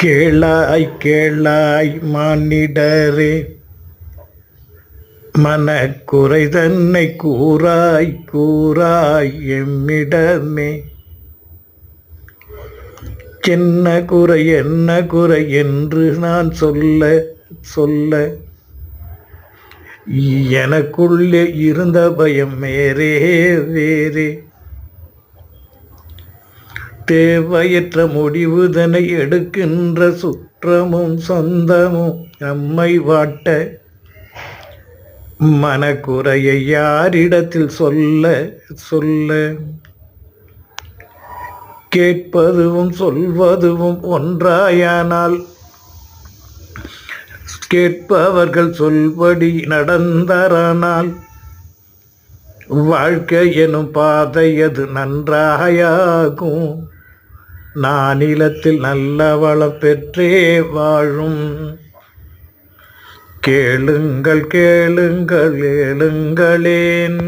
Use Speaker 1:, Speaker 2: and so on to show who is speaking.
Speaker 1: கேளாய் கேளாய் மானிடரே, மனக்குறை தன்னை கூறாய் கூறாய் எம்மிடமே. என்ன குறை என்று நான் சொல்ல சொல்ல எனக்குள்ளே இருந்த பயம் வேறே வேறே. தேவையற்ற முடிவுதனை எடுக்கின்ற சுற்றமும் சொந்தமும் நம்மை வாட்ட, மனக்குறையை யாரிடத்தில் சொல்ல சொல்ல. கேட்பதுவும் சொல்வதும் ஒன்றாயானால், கேட்பவர்கள் சொல்படி நடந்தாரானால், வாழ்க்கை எனும் பாதை அது நன்றாயாகும். நானிலத்தில் நல்ல வளம் பெற்றே வாழும். கேளுங்கள் கேளுங்கள் ஏழுங்களேன்.